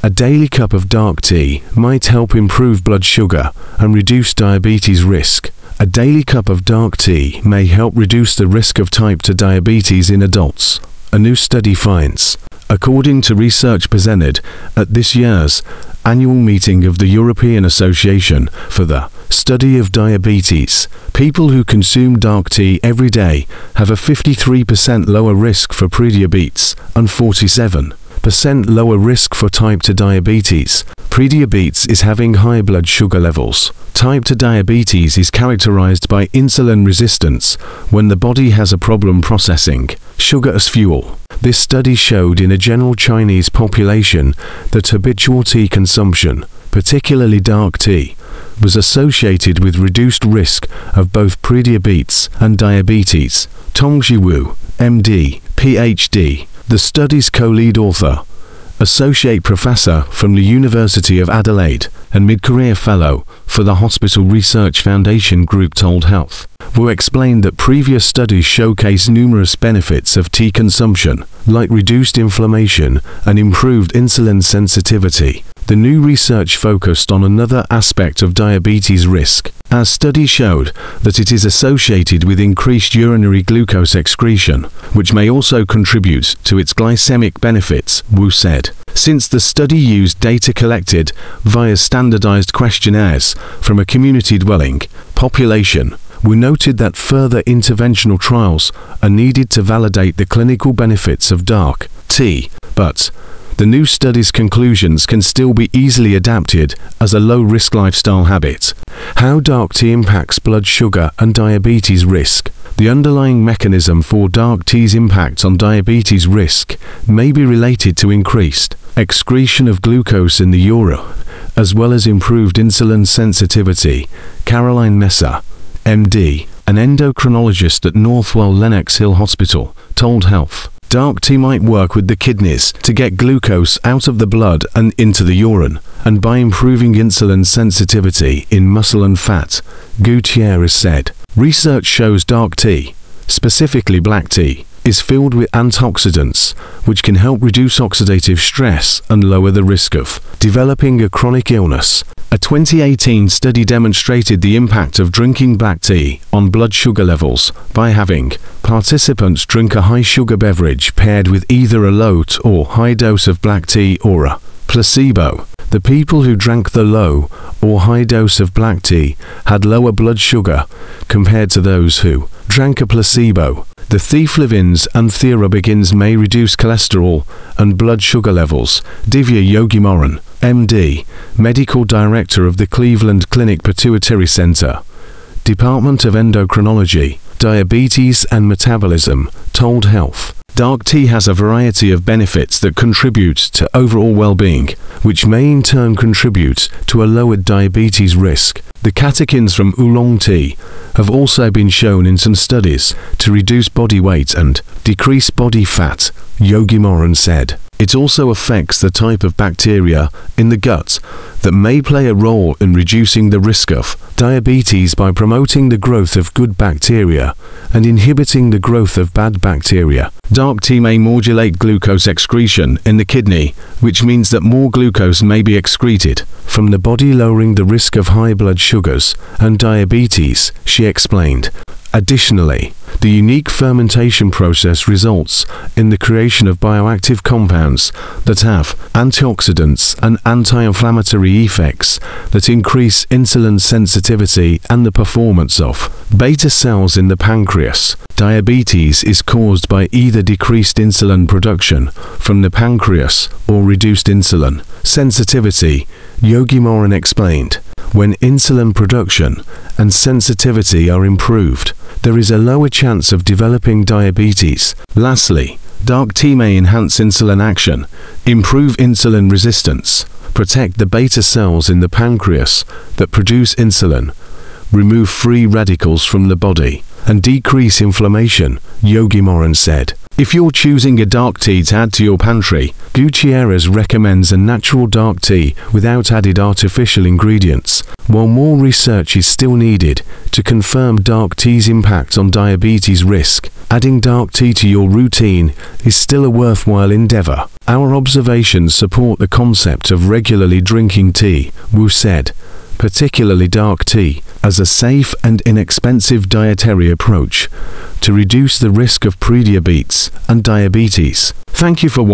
A daily cup of dark tea might help improve blood sugar and reduce diabetes risk. A daily cup of dark tea may help reduce the risk of type 2 diabetes in adults, a new study finds. According to research presented at this year's annual meeting of the European Association for the Study of Diabetes, people who consume dark tea every day have a 53% lower risk for prediabetes and 47% lower risk for type 2 diabetes. Prediabetes is having high blood sugar levels. Type 2 diabetes is characterized by insulin resistance when the body has a problem processing sugar as fuel. This study showed in a general Chinese population that habitual tea consumption, particularly dark tea, was associated with reduced risk of both prediabetes and diabetes. Tongji Wu, MD, PhD, the study's co-lead author, Associate Professor from the University of Adelaide and Mid-Career Fellow for the Hospital Research Foundation Group told Health, Wu explained that previous studies showcase numerous benefits of tea consumption, like reduced inflammation and improved insulin sensitivity. The new research focused on another aspect of diabetes risk, as studies showed that it is associated with increased urinary glucose excretion, which may also contribute to its glycemic benefits, Wu said. Since the study used data collected via standardized questionnaires from a community dwelling population, we noted that further interventional trials are needed to validate the clinical benefits of dark tea, but the new study's conclusions can still be easily adapted as a low-risk lifestyle habit. How dark tea impacts blood sugar and diabetes risk. The underlying mechanism for dark tea's impact on diabetes risk may be related to increased excretion of glucose in the urine, as well as improved insulin sensitivity. Caroline Messer, MD, an endocrinologist at Northwell Lenox Hill Hospital, told Health, dark tea might work with the kidneys to get glucose out of the blood and into the urine, and by improving insulin sensitivity in muscle and fat, Gutierrez said. Research shows dark tea, specifically black tea, is filled with antioxidants, which can help reduce oxidative stress and lower the risk of developing a chronic illness. A 2018 study demonstrated the impact of drinking black tea on blood sugar levels by having participants drink a high-sugar beverage paired with either a low or high dose of black tea or a placebo. The people who drank the low or high dose of black tea had lower blood sugar compared to those who drank a placebo. The theaflavins and theorubicins may reduce cholesterol and blood sugar levels. Divya Yogimaran, MD, Medical Director of the Cleveland Clinic Pituitary Center, Department of Endocrinology, Diabetes and Metabolism, told Health. Dark tea has a variety of benefits that contribute to overall well-being, which may in turn contribute to a lowered diabetes risk. The catechins from oolong tea have also been shown in some studies to reduce body weight and decrease body fat, Yogimaran said. It also affects the type of bacteria in the gut that may play a role in reducing the risk of diabetes by promoting the growth of good bacteria and inhibiting the growth of bad bacteria. Dark tea may modulate glucose excretion in the kidney, which means that more glucose may be excreted from the body, lowering the risk of high blood sugars and diabetes, she explained. Additionally, the unique fermentation process results in the creation of bioactive compounds that have antioxidants and anti-inflammatory effects that increase insulin sensitivity and the performance of beta cells in the pancreas. Diabetes is caused by either decreased insulin production from the pancreas or reduced insulin sensitivity, Yogimaran explained. When insulin production and sensitivity are improved, there is a lower chance of developing diabetes. Lastly, dark tea may enhance insulin action, improve insulin resistance, protect the beta cells in the pancreas that produce insulin, remove free radicals from the body, and decrease inflammation, Yogimaran said. If you're choosing a dark tea to add to your pantry, Gutierrez recommends a natural dark tea without added artificial ingredients. While more research is still needed to confirm dark tea's impact on diabetes risk, adding dark tea to your routine is still a worthwhile endeavor. Our observations support the concept of regularly drinking tea, Wu said, particularly dark tea, as a safe and inexpensive dietary approach to reduce the risk of prediabetes and diabetes. Thank you for watching.